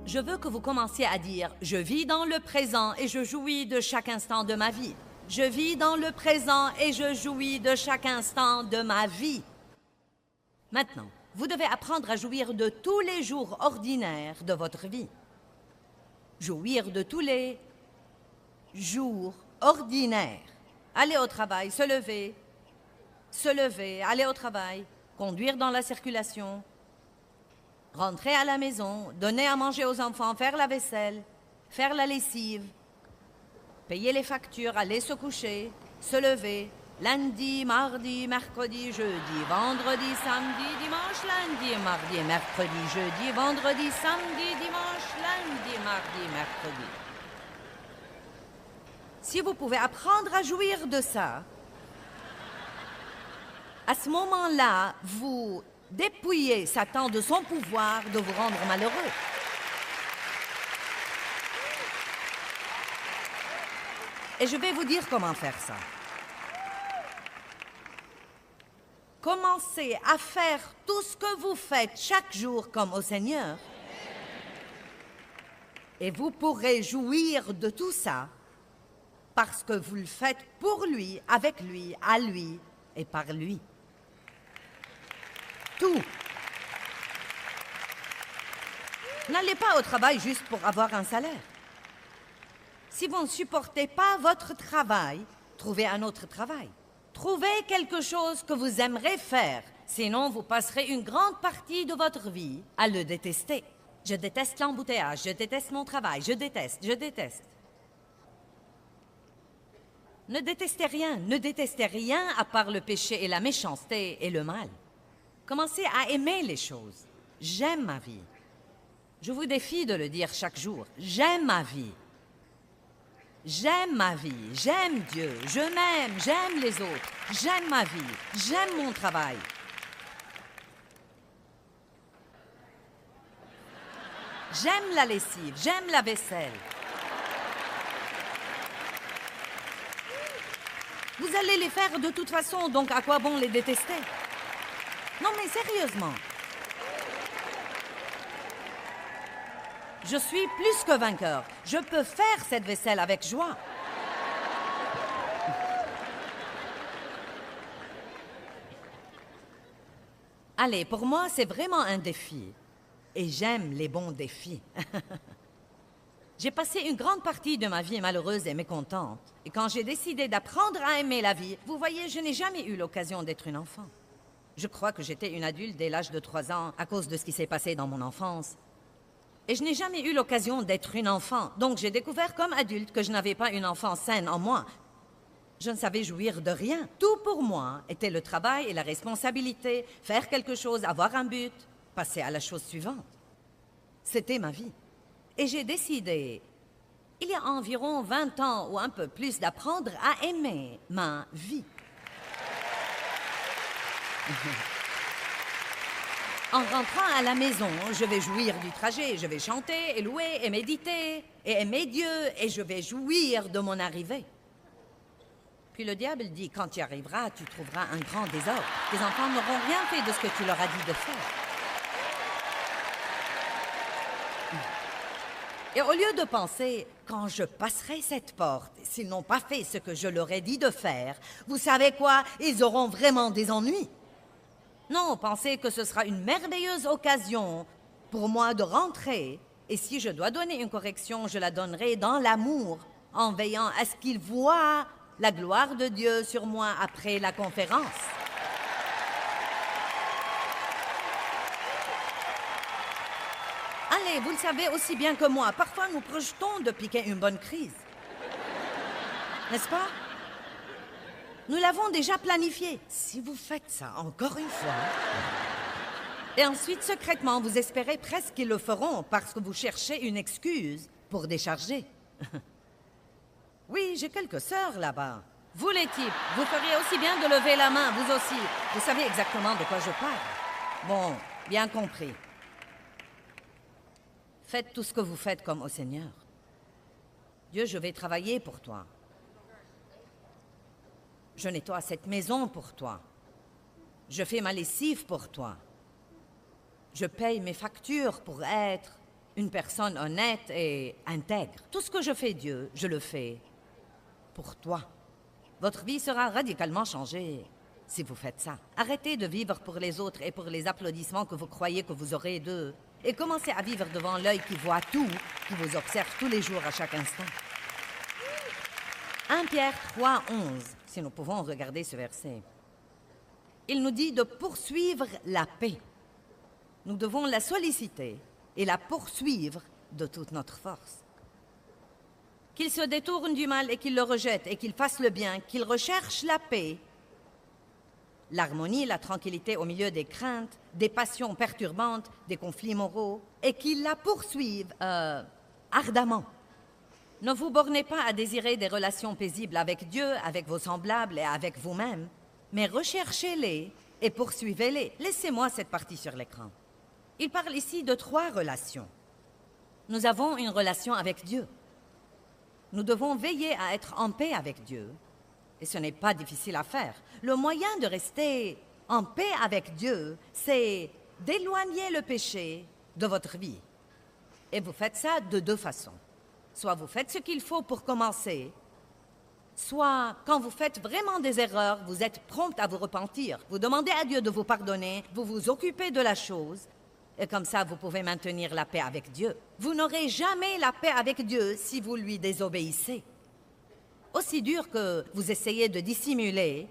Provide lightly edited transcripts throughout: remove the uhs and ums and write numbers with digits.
Je veux que vous commenciez à dire « Je vis dans le présent et je jouis de chaque instant de ma vie. Je vis dans le présent et je jouis de chaque instant de ma vie. » Maintenant, vous devez apprendre à jouir de tous les jours ordinaires de votre vie. Jouir de tous les jours ordinaires. Aller au travail, se lever, aller au travail, conduire dans la circulation, rentrer à la maison, donner à manger aux enfants, faire la vaisselle, faire la lessive, payer les factures, aller se coucher, se lever, lundi, mardi, mercredi, jeudi, vendredi, samedi, dimanche, lundi, mardi, mercredi, jeudi, vendredi, samedi, dimanche, lundi, mardi, mercredi. Si vous pouvez apprendre à jouir de ça, à ce moment-là, vous dépouillez Satan de son pouvoir de vous rendre malheureux. Et je vais vous dire comment faire ça. Commencez à faire tout ce que vous faites chaque jour comme au Seigneur. Et vous pourrez jouir de tout ça parce que vous le faites pour lui, avec lui, à lui et par lui. Tout. N'allez pas au travail juste pour avoir un salaire. Si vous ne supportez pas votre travail, trouvez un autre travail. Trouvez quelque chose que vous aimerez faire, sinon vous passerez une grande partie de votre vie à le détester. Je déteste l'embouteillage, je déteste mon travail, je déteste. Ne détestez rien à part le péché et la méchanceté et le mal. Commencez à aimer les choses. J'aime ma vie. Je vous défie de le dire chaque jour. J'aime ma vie. J'aime ma vie. J'aime Dieu. Je m'aime. J'aime les autres. J'aime ma vie. J'aime mon travail. J'aime la lessive. J'aime la vaisselle. Vous allez les faire de toute façon, donc à quoi bon les détester? Non, mais sérieusement. Je suis plus que vainqueur. Je peux faire cette vaisselle avec joie. Allez, pour moi, c'est vraiment un défi. Et j'aime les bons défis. J'ai passé une grande partie de ma vie malheureuse et mécontente. Et quand j'ai décidé d'apprendre à aimer la vie, vous voyez, je n'ai jamais eu l'occasion d'être une enfant. Je crois que j'étais une adulte dès l'âge de 3 ans à cause de ce qui s'est passé dans mon enfance. Et je n'ai jamais eu l'occasion d'être une enfant. Donc j'ai découvert comme adulte que je n'avais pas une enfance saine en moi. Je ne savais jouir de rien. Tout pour moi était le travail et la responsabilité, faire quelque chose, avoir un but, passer à la chose suivante. C'était ma vie. Et j'ai décidé, il y a environ 20 ans ou un peu plus, d'apprendre à aimer ma vie. En rentrant à la maison, je vais jouir du trajet, je vais chanter et louer et méditer et aimer Dieu et je vais jouir de mon arrivée. Puis le diable dit, quand tu y arriveras, tu trouveras un grand désordre. Tes enfants n'auront rien fait de ce que tu leur as dit de faire. Et au lieu de penser, quand je passerai cette porte, s'ils n'ont pas fait ce que je leur ai dit de faire, vous savez quoi, ils auront vraiment des ennuis. Non, pensez que ce sera une merveilleuse occasion pour moi de rentrer. Et si je dois donner une correction, je la donnerai dans l'amour, en veillant à ce qu'ils voient la gloire de Dieu sur moi après la conférence. Allez, vous le savez aussi bien que moi, parfois nous projetons de piquer une bonne crise. N'est-ce pas? Nous l'avons déjà planifié. Si vous faites ça encore une fois... Et ensuite, secrètement, vous espérez presque qu'ils le feront parce que vous cherchez une excuse pour décharger. Oui, j'ai quelques sœurs là-bas. Vous les types, vous feriez aussi bien de lever la main, vous aussi. Vous savez exactement de quoi je parle. Bon, bien compris. Faites tout ce que vous faites comme au Seigneur. Dieu, je vais travailler pour toi. Je nettoie cette maison pour toi. Je fais ma lessive pour toi. Je paye mes factures pour être une personne honnête et intègre. Tout ce que je fais, Dieu, je le fais pour toi. Votre vie sera radicalement changée si vous faites ça. Arrêtez de vivre pour les autres et pour les applaudissements que vous croyez que vous aurez d'eux. Et commencez à vivre devant l'œil qui voit tout, qui vous observe tous les jours à chaque instant. 1 Pierre 3, 11, si nous pouvons regarder ce verset. Il nous dit de poursuivre la paix. Nous devons la solliciter et la poursuivre de toute notre force. Qu'il se détourne du mal et qu'il le rejette et qu'il fasse le bien, qu'il recherche la paix, l'harmonie, la tranquillité au milieu des craintes, des passions perturbantes, des conflits moraux, et qu'il la poursuive ardemment. Ne vous bornez pas à désirer des relations paisibles avec Dieu, avec vos semblables et avec vous-même, mais recherchez-les et poursuivez-les. Laissez-moi cette partie sur l'écran. Il parle ici de 3 relations. Nous avons une relation avec Dieu. Nous devons veiller à être en paix avec Dieu. Et ce n'est pas difficile à faire. Le moyen de rester en paix avec Dieu, c'est d'éloigner le péché de votre vie. Et vous faites ça de 2 façons. Soit vous faites ce qu'il faut pour commencer, soit quand vous faites vraiment des erreurs, vous êtes prompt à vous repentir. Vous demandez à Dieu de vous pardonner, vous vous occupez de la chose, et comme ça vous pouvez maintenir la paix avec Dieu. Vous n'aurez jamais la paix avec Dieu si vous lui désobéissez. Aussi dur que vous essayez de dissimuler,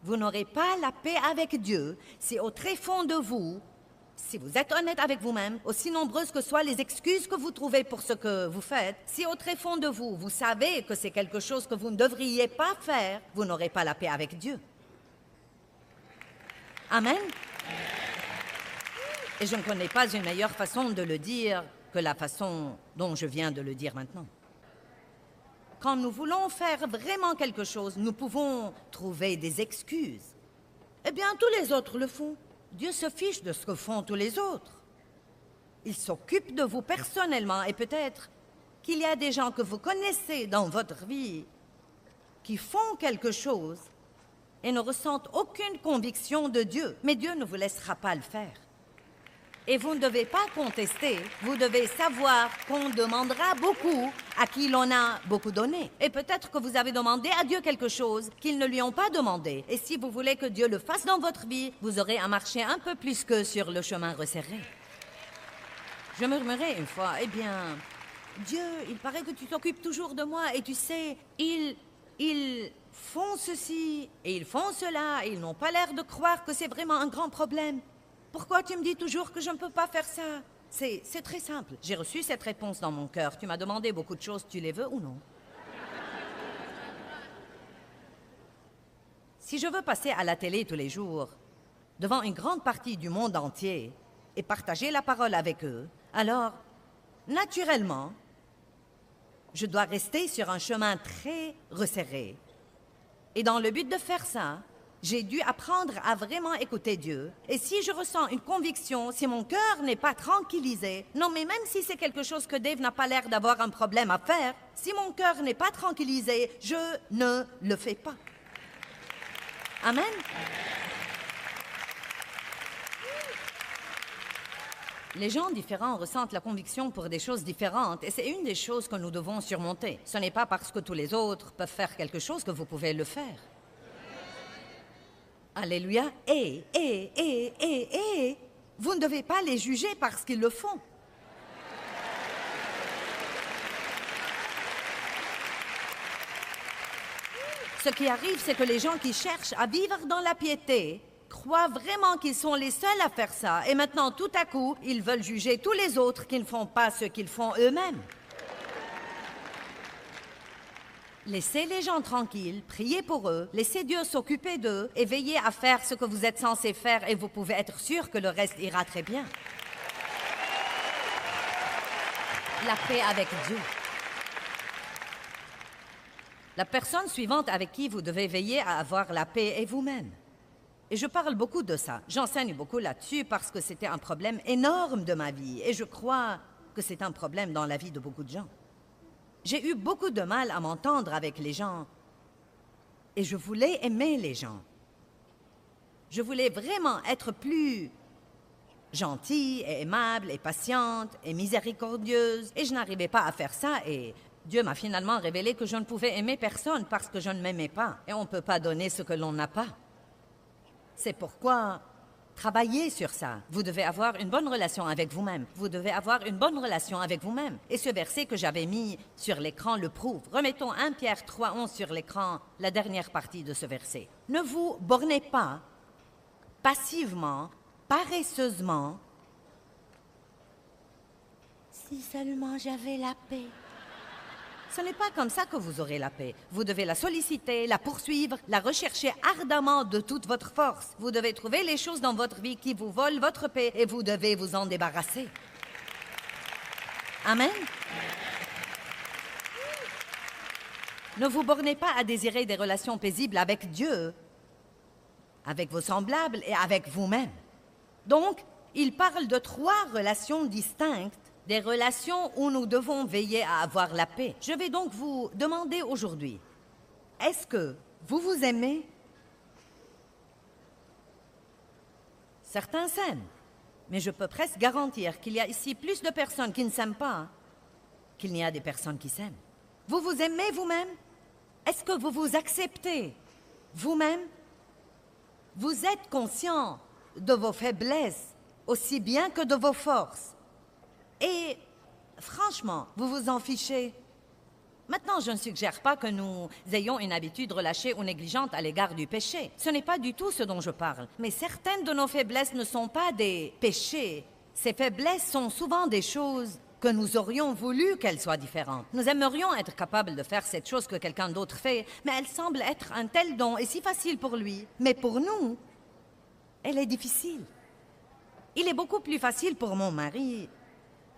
vous n'aurez pas la paix avec Dieu si au très fond de vous, si vous êtes honnête avec vous-même, aussi nombreuses que soient les excuses que vous trouvez pour ce que vous faites, si au très fond de vous, vous savez que c'est quelque chose que vous ne devriez pas faire, vous n'aurez pas la paix avec Dieu. Amen. Et je ne connais pas une meilleure façon de le dire que la façon dont je viens de le dire maintenant. Quand nous voulons faire vraiment quelque chose, nous pouvons trouver des excuses. Eh bien, tous les autres le font. Dieu se fiche de ce que font tous les autres. Il s'occupe de vous personnellement et peut-être qu'il y a des gens que vous connaissez dans votre vie qui font quelque chose et ne ressentent aucune conviction de Dieu. Mais Dieu ne vous laissera pas le faire. Et vous ne devez pas contester, vous devez savoir qu'on demandera beaucoup à qui l'on a beaucoup donné. Et peut-être que vous avez demandé à Dieu quelque chose qu'ils ne lui ont pas demandé. Et si vous voulez que Dieu le fasse dans votre vie, vous aurez à marcher un peu plus que sur le chemin resserré. Je murmurais une fois, eh bien, Dieu, il paraît que tu t'occupes toujours de moi et tu sais, ils font ceci et ils font cela et ils n'ont pas l'air de croire que c'est vraiment un grand problème. Pourquoi tu me dis toujours que je ne peux pas faire ça? C'est très simple. J'ai reçu cette réponse dans mon cœur. Tu m'as demandé beaucoup de choses. Tu les veux ou non? Si je veux passer à la télé tous les jours, devant une grande partie du monde entier, et partager la parole avec eux, alors, naturellement, je dois rester sur un chemin très resserré. Et dans le but de faire ça, j'ai dû apprendre à vraiment écouter Dieu. Et si je ressens une conviction, si mon cœur n'est pas tranquillisé, non mais même si c'est quelque chose que Dave n'a pas l'air d'avoir un problème à faire, si mon cœur n'est pas tranquillisé, je ne le fais pas. Amen. Les gens différents ressentent la conviction pour des choses différentes et c'est une des choses que nous devons surmonter. Ce n'est pas parce que tous les autres peuvent faire quelque chose que vous pouvez le faire. Alléluia. Et, vous ne devez pas les juger parce qu'ils le font. Ce qui arrive, c'est que les gens qui cherchent à vivre dans la piété croient vraiment qu'ils sont les seuls à faire ça. Et maintenant, tout à coup, ils veulent juger tous les autres qui ne font pas ce qu'ils font eux-mêmes. Laissez les gens tranquilles, priez pour eux, laissez Dieu s'occuper d'eux et veillez à faire ce que vous êtes censés faire et vous pouvez être sûr que le reste ira très bien. La paix avec Dieu. La personne suivante avec qui vous devez veiller à avoir la paix est vous-même. Et je parle beaucoup de ça. J'enseigne beaucoup là-dessus parce que c'était un problème énorme de ma vie et je crois que c'est un problème dans la vie de beaucoup de gens. J'ai eu beaucoup de mal à m'entendre avec les gens et je voulais aimer les gens. Je voulais vraiment être plus gentille et aimable et patiente et miséricordieuse. Et je n'arrivais pas à faire ça et Dieu m'a finalement révélé que je ne pouvais aimer personne parce que je ne m'aimais pas. Et on ne peut pas donner ce que l'on n'a pas. C'est pourquoi travaillez sur ça. Vous devez avoir une bonne relation avec vous-même. Vous devez avoir une bonne relation avec vous-même. Et ce verset que j'avais mis sur l'écran le prouve. Remettons 1 Pierre 3:11 sur l'écran, la dernière partie de ce verset. Ne vous bornez pas passivement, paresseusement. Si seulement j'avais la paix. Ce n'est pas comme ça que vous aurez la paix. Vous devez la solliciter, la poursuivre, la rechercher ardemment de toute votre force. Vous devez trouver les choses dans votre vie qui vous volent votre paix et vous devez vous en débarrasser. Amen. Ne vous bornez pas à désirer des relations paisibles avec Dieu, avec vos semblables et avec vous-même. Donc, il parle de 3 relations distinctes. Des relations où nous devons veiller à avoir la paix. Je vais donc vous demander aujourd'hui, est-ce que vous vous aimez? Certains s'aiment, mais je peux presque garantir qu'il y a ici plus de personnes qui ne s'aiment pas qu'il n'y a des personnes qui s'aiment. Vous vous aimez vous-même? Est-ce que vous vous acceptez vous-même? Vous êtes conscient de vos faiblesses aussi bien que de vos forces. Et franchement, vous vous en fichez. Maintenant, je ne suggère pas que nous ayons une habitude relâchée ou négligente à l'égard du péché. Ce n'est pas du tout ce dont je parle. Mais certaines de nos faiblesses ne sont pas des péchés. Ces faiblesses sont souvent des choses que nous aurions voulu qu'elles soient différentes. Nous aimerions être capables de faire cette chose que quelqu'un d'autre fait, mais elle semble être un tel don et si facile pour lui. Mais pour nous, elle est difficile. Il est beaucoup plus facile pour mon mari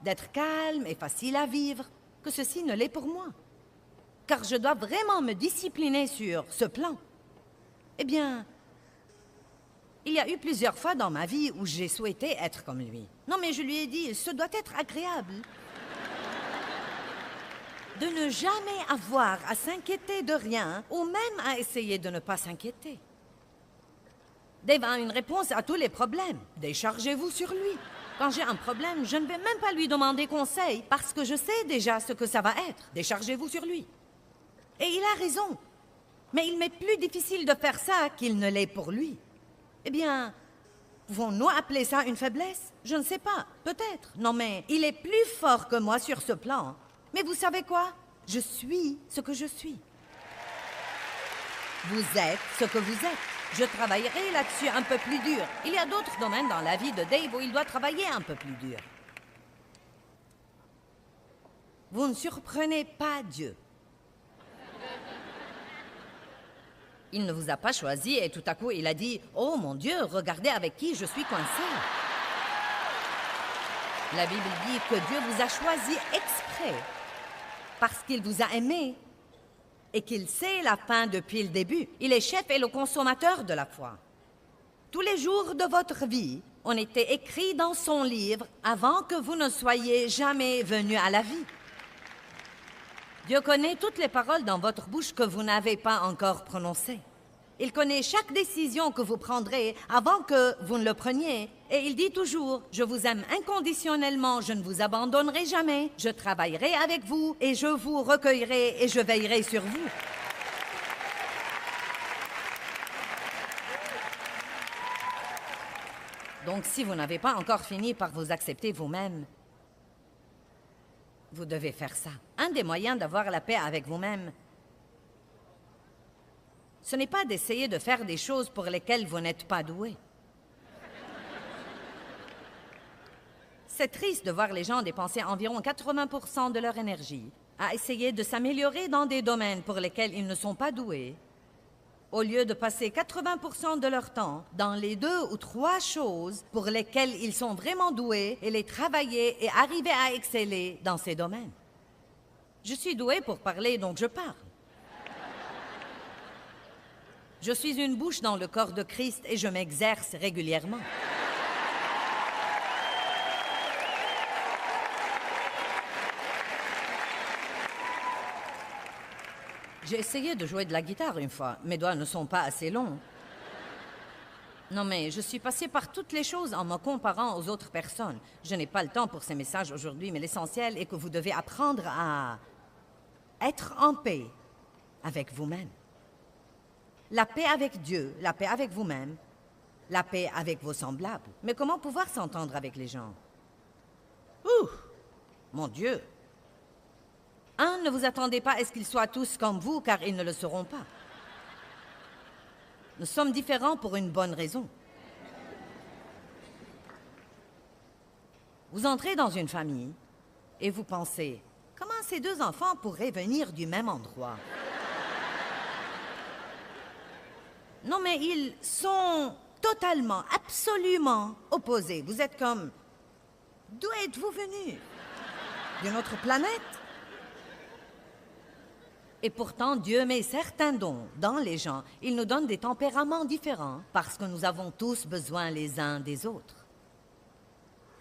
d'être calme et facile à vivre, que ceci ne l'est pour moi. Car je dois vraiment me discipliner sur ce plan. Eh bien, il y a eu plusieurs fois dans ma vie où j'ai souhaité être comme lui. Non, mais je lui ai dit, ce doit être agréable de ne jamais avoir à s'inquiéter de rien, ou même à essayer de ne pas s'inquiéter. Dave a une réponse à tous les problèmes. Déchargez-vous sur lui. Quand j'ai un problème, je ne vais même pas lui demander conseil parce que je sais déjà ce que ça va être. Déchargez-vous sur lui. Et il a raison. Mais il m'est plus difficile de faire ça qu'il ne l'est pour lui. Eh bien, pouvons-nous appeler ça une faiblesse? Je ne sais pas, peut-être. Non, mais il est plus fort que moi sur ce plan. Mais vous savez quoi? Je suis ce que je suis. Vous êtes ce que vous êtes. Je travaillerai là-dessus un peu plus dur. Il y a d'autres domaines dans la vie de Dave où il doit travailler un peu plus dur. Vous ne surprenez pas Dieu. Il ne vous a pas choisi et tout à coup il a dit « Oh mon Dieu, regardez avec qui je suis coincé. » La Bible dit que Dieu vous a choisi exprès parce qu'il vous a aimé et qu'il sait la fin depuis le début. Il est chef et le consommateur de la foi. Tous les jours de votre vie ont été écrits dans son livre avant que vous ne soyez jamais venus à la vie. Dieu connaît toutes les paroles dans votre bouche que vous n'avez pas encore prononcées. Il connaît chaque décision que vous prendrez avant que vous ne le preniez. Et il dit toujours, je vous aime inconditionnellement, je ne vous abandonnerai jamais, je travaillerai avec vous et je vous recueillerai et je veillerai sur vous. Donc si vous n'avez pas encore fini par vous accepter vous-même, vous devez faire ça. Un des moyens d'avoir la paix avec vous-même, ce n'est pas d'essayer de faire des choses pour lesquelles vous n'êtes pas doué. C'est triste de voir les gens dépenser environ 80% de leur énergie à essayer de s'améliorer dans des domaines pour lesquels ils ne sont pas doués, au lieu de passer 80% de leur temps dans les 2 ou 3 choses pour lesquelles ils sont vraiment doués et les travailler et arriver à exceller dans ces domaines. Je suis doué pour parler, donc je parle. Je suis une bouche dans le corps de Christ et je m'exerce régulièrement. J'ai essayé de jouer de la guitare une fois. Mes doigts ne sont pas assez longs. Non, mais je suis passée par toutes les choses en me comparant aux autres personnes. Je n'ai pas le temps pour ces messages aujourd'hui, mais l'essentiel est que vous devez apprendre à être en paix avec vous-même. La paix avec Dieu, la paix avec vous-même, la paix avec vos semblables. Mais comment pouvoir s'entendre avec les gens? Ouh! Mon Dieu! Ne vous attendez pas à ce qu'ils soient tous comme vous, car ils ne le seront pas. Nous sommes différents pour une bonne raison. Vous entrez dans une famille et vous pensez, comment ces deux enfants pourraient venir du même endroit? Non, mais ils sont totalement, absolument opposés. Vous êtes comme, d'où êtes-vous venus? D'une autre planète? Et pourtant, Dieu met certains dons dans les gens. Il nous donne des tempéraments différents parce que nous avons tous besoin les uns des autres.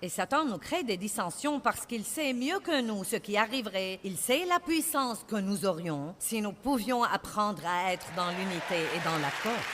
Et Satan nous crée des dissensions parce qu'il sait mieux que nous ce qui arriverait. Il sait la puissance que nous aurions si nous pouvions apprendre à être dans l'unité et dans l'accord.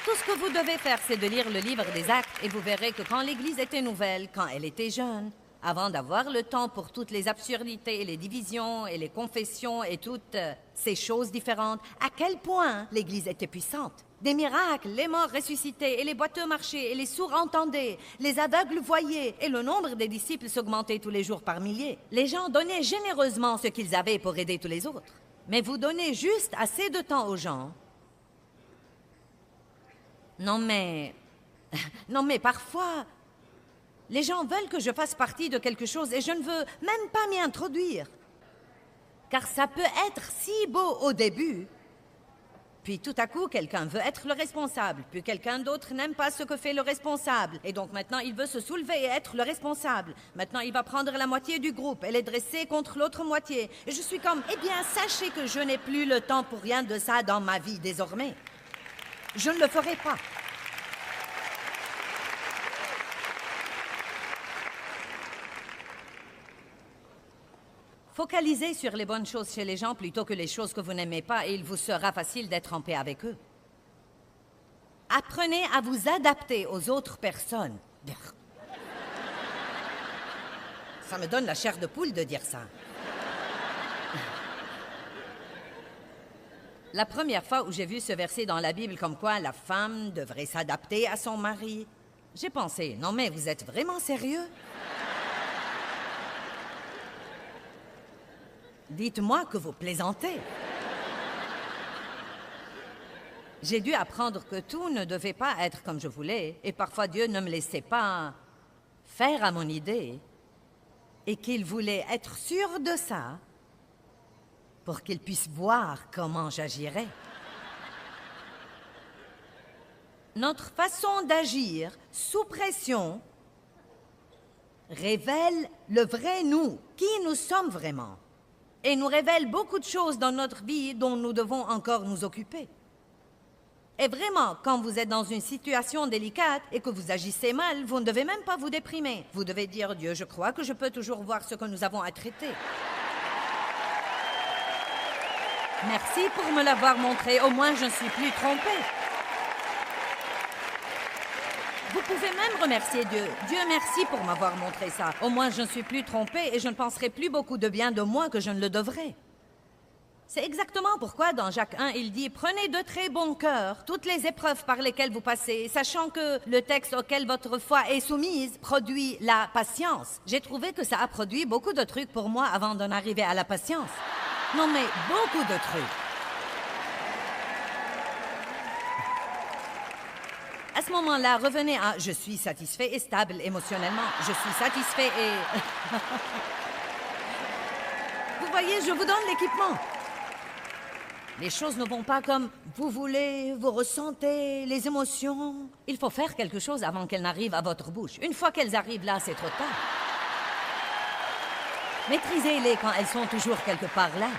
Tout ce que vous devez faire, c'est de lire le livre des Actes et vous verrez que quand l'Église était nouvelle, quand elle était jeune, avant d'avoir le temps pour toutes les absurdités et les divisions et les confessions et toutes ces choses différentes, à quel point l'Église était puissante. Des miracles, les morts ressuscités et les boiteux marchaient et les sourds entendaient, les aveugles voyaient et le nombre des disciples s'augmentait tous les jours par milliers. Les gens donnaient généreusement ce qu'ils avaient pour aider tous les autres. Mais vous donnez juste assez de temps aux gens. Non mais parfois... Les gens veulent que je fasse partie de quelque chose et je ne veux même pas m'y introduire. Car ça peut être si beau au début. Puis tout à coup, quelqu'un veut être le responsable. Puis quelqu'un d'autre n'aime pas ce que fait le responsable. Et donc maintenant, il veut se soulever et être le responsable. Maintenant, il va prendre la moitié du groupe et les dresser contre l'autre moitié. Et je suis comme, eh bien, sachez que je n'ai plus le temps pour rien de ça dans ma vie désormais. Je ne le ferai pas. Focalisez sur les bonnes choses chez les gens plutôt que les choses que vous n'aimez pas et il vous sera facile d'être en paix avec eux. Apprenez à vous adapter aux autres personnes. Ça me donne la chair de poule de dire ça. La première fois où j'ai vu ce verset dans la Bible comme quoi la femme devrait s'adapter à son mari, j'ai pensé, non mais vous êtes vraiment sérieux? Dites-moi que vous plaisantez. J'ai dû apprendre que tout ne devait pas être comme je voulais, et parfois Dieu ne me laissait pas faire à mon idée, et qu'il voulait être sûr de ça pour qu'il puisse voir comment j'agirais. Notre façon d'agir sous pression révèle le vrai nous, qui nous sommes vraiment. Et nous révèle beaucoup de choses dans notre vie dont nous devons encore nous occuper. Et vraiment, quand vous êtes dans une situation délicate et que vous agissez mal, vous ne devez même pas vous déprimer. Vous devez dire, Dieu, je crois que je peux toujours voir ce que nous avons à traiter. Merci pour me l'avoir montré, au moins je ne suis plus trompée. Vous pouvez même remercier Dieu. Dieu, merci pour m'avoir montré ça. Au moins, je ne suis plus trompée et je ne penserai plus beaucoup de bien de moi que je ne le devrais. C'est exactement pourquoi, dans Jacques 1, il dit « Prenez de très bon cœur toutes les épreuves par lesquelles vous passez, sachant que le texte auquel votre foi est soumise produit la patience. » J'ai trouvé que ça a produit beaucoup de trucs pour moi avant d'en arriver à la patience. Non, mais beaucoup de trucs. À ce moment-là, revenez à « Je suis satisfait et stable émotionnellement. Je suis satisfait et... » Vous voyez, je vous donne l'équipement. Les choses ne vont pas comme vous voulez, vous ressentez, les émotions. Il faut faire quelque chose avant qu'elles n'arrivent à votre bouche. Une fois qu'elles arrivent là, c'est trop tard. Maîtrisez-les quand elles sont toujours quelque part là.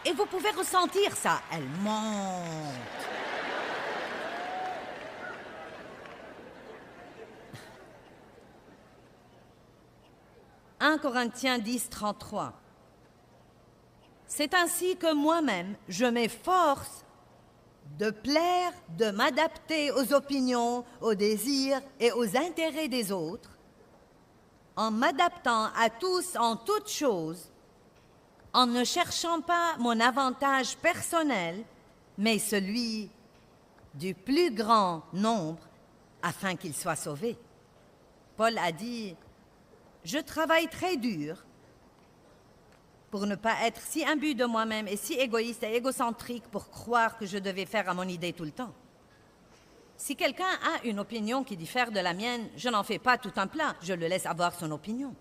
Et vous pouvez ressentir ça. Elles montent. 1 Corinthiens 10, 33. C'est ainsi que moi-même, je m'efforce de plaire, de m'adapter aux opinions, aux désirs et aux intérêts des autres, en m'adaptant à tous en toutes choses, en ne cherchant pas mon avantage personnel, mais celui du plus grand nombre, afin qu'il soit sauvé. Paul a dit, « Je travaille très dur pour ne pas être si imbu de moi-même et si égoïste et égocentrique pour croire que je devais faire à mon idée tout le temps. Si quelqu'un a une opinion qui diffère de la mienne, je n'en fais pas tout un plat, je le laisse avoir son opinion.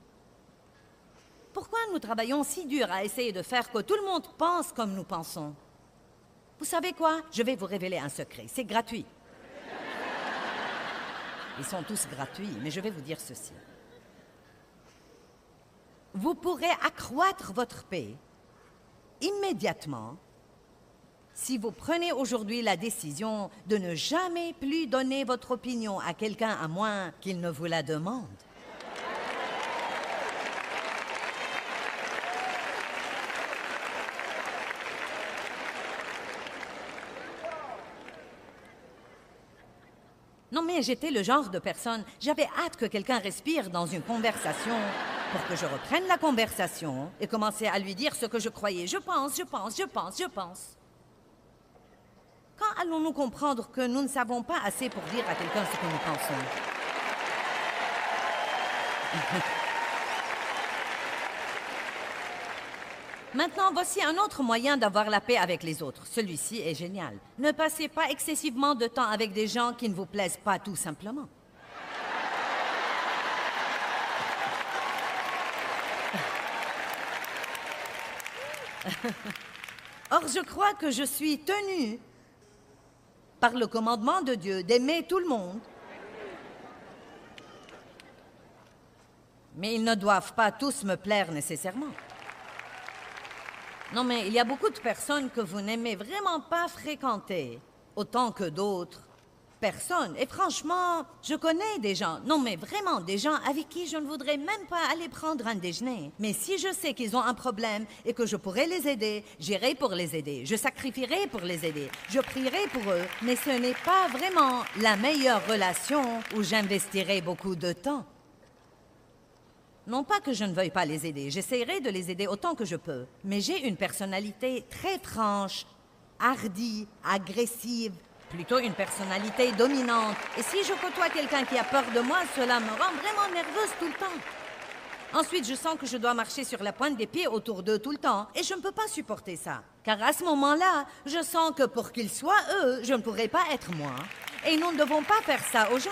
Pourquoi nous travaillons si dur à essayer de faire que tout le monde pense comme nous pensons? Vous savez quoi? Je vais vous révéler un secret, c'est gratuit. Ils sont tous gratuits, mais je vais vous dire ceci. Vous pourrez accroître votre paix immédiatement si vous prenez aujourd'hui la décision de ne jamais plus donner votre opinion à quelqu'un à moins qu'il ne vous la demande. Non mais j'étais le genre de personne, j'avais hâte que quelqu'un respire dans une conversation pour que je reprenne la conversation et commencer à lui dire ce que je croyais. Je pense. Quand allons-nous comprendre que nous ne savons pas assez pour dire à quelqu'un ce que nous pensons? Maintenant, voici un autre moyen d'avoir la paix avec les autres. Celui-ci est génial. Ne passez pas excessivement de temps avec des gens qui ne vous plaisent pas, tout simplement. Or, je crois que je suis tenue par le commandement de Dieu d'aimer tout le monde. Mais ils ne doivent pas tous me plaire nécessairement. Non, mais il y a beaucoup de personnes que vous n'aimez vraiment pas fréquenter, autant que d'autres personnes. Et franchement, je connais des gens, non mais vraiment des gens avec qui je ne voudrais même pas aller prendre un déjeuner. Mais si je sais qu'ils ont un problème et que je pourrais les aider, j'irai pour les aider. Je sacrifierai pour les aider. Je prierai pour eux. Mais ce n'est pas vraiment la meilleure relation où j'investirai beaucoup de temps. Non pas que je ne veuille pas les aider, j'essaierai de les aider autant que je peux. Mais j'ai une personnalité très franche, hardie, agressive, plutôt une personnalité dominante. Et si je côtoie quelqu'un qui a peur de moi, cela me rend vraiment nerveuse tout le temps. Ensuite, je sens que je dois marcher sur la pointe des pieds autour d'eux tout le temps. Et je ne peux pas supporter ça. Car à ce moment-là, je sens que pour qu'ils soient eux, je ne pourrais pas être moi. Et nous ne devons pas faire ça aux gens.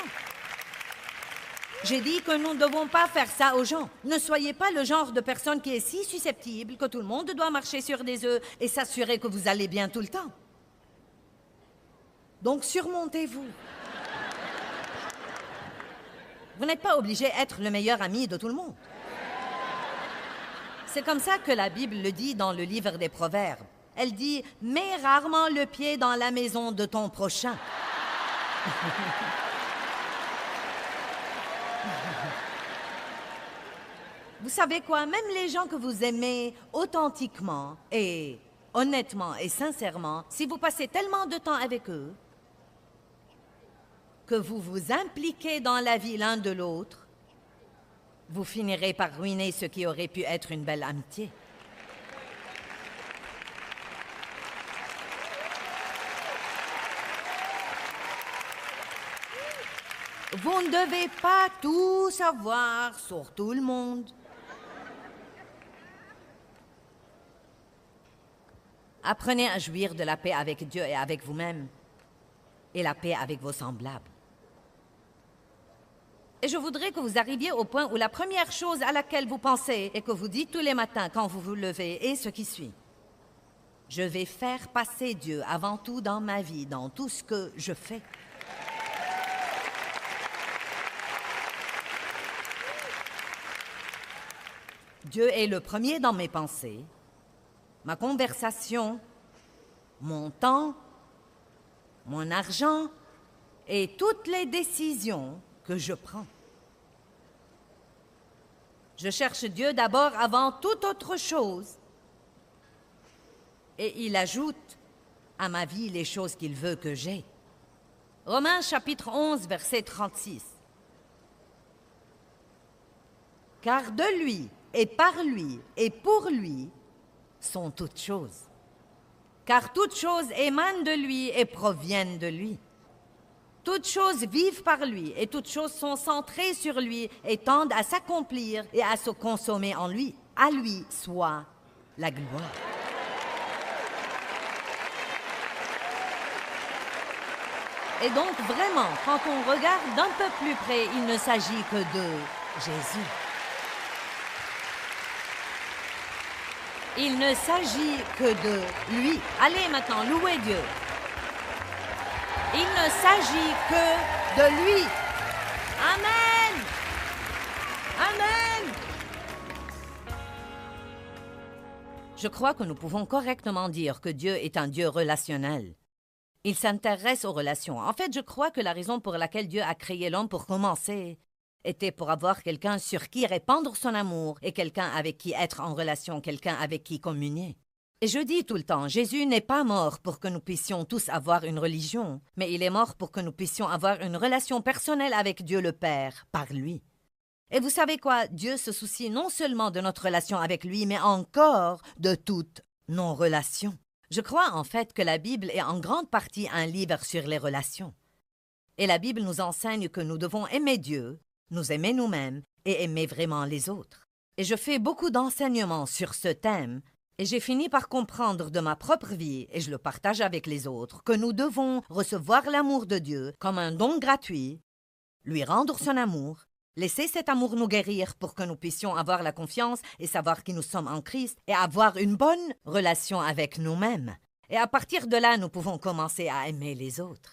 J'ai dit que nous ne devons pas faire ça aux gens. Ne soyez pas le genre de personne qui est si susceptible que tout le monde doit marcher sur des œufs et s'assurer que vous allez bien tout le temps. Donc surmontez-vous. Vous n'êtes pas obligé d'être le meilleur ami de tout le monde. C'est comme ça que la Bible le dit dans le livre des Proverbes. Elle dit « Mets rarement le pied dans la maison de ton prochain. » Vous savez quoi? Même les gens que vous aimez authentiquement et honnêtement et sincèrement, si vous passez tellement de temps avec eux que vous vous impliquez dans la vie l'un de l'autre, vous finirez par ruiner ce qui aurait pu être une belle amitié. Vous ne devez pas tout savoir sur tout le monde. Apprenez à jouir de la paix avec Dieu et avec vous-même, et la paix avec vos semblables. Et je voudrais que vous arriviez au point où la première chose à laquelle vous pensez et que vous dites tous les matins quand vous vous levez est ce qui suit. Je vais faire passer Dieu avant tout dans ma vie, dans tout ce que je fais. Dieu est le premier dans mes pensées, ma conversation, mon temps, mon argent et toutes les décisions que je prends. Je cherche Dieu d'abord avant toute autre chose. Et il ajoute à ma vie les choses qu'il veut que j'aie. Romains chapitre 11, verset 36. Car de lui, et par lui, et pour lui, sont toutes choses. Car toutes choses émanent de lui et proviennent de lui. Toutes choses vivent par lui, et toutes choses sont centrées sur lui et tendent à s'accomplir et à se consommer en lui. À lui soit la gloire. Et donc vraiment, quand on regarde d'un peu plus près, il ne s'agit que de Jésus. Il ne s'agit que de lui. Allez maintenant, louez Dieu. Il ne s'agit que de lui. Amen. Amen. Je crois que nous pouvons correctement dire que Dieu est un Dieu relationnel. Il s'intéresse aux relations. En fait, je crois que la raison pour laquelle Dieu a créé l'homme pour commencer était pour avoir quelqu'un sur qui répandre son amour et quelqu'un avec qui être en relation, quelqu'un avec qui communier. Et je dis tout le temps, Jésus n'est pas mort pour que nous puissions tous avoir une religion, mais il est mort pour que nous puissions avoir une relation personnelle avec Dieu le Père, par lui. Et vous savez quoi? Dieu se soucie non seulement de notre relation avec lui, mais encore de toutes nos relations. Je crois en fait que la Bible est en grande partie un livre sur les relations. Et la Bible nous enseigne que nous devons aimer Dieu, nous aimer nous-mêmes et aimer vraiment les autres. Et je fais beaucoup d'enseignements sur ce thème, et j'ai fini par comprendre de ma propre vie, et je le partage avec les autres, que nous devons recevoir l'amour de Dieu comme un don gratuit, lui rendre son amour, laisser cet amour nous guérir pour que nous puissions avoir la confiance et savoir qui nous sommes en Christ et avoir une bonne relation avec nous-mêmes. Et à partir de là, nous pouvons commencer à aimer les autres.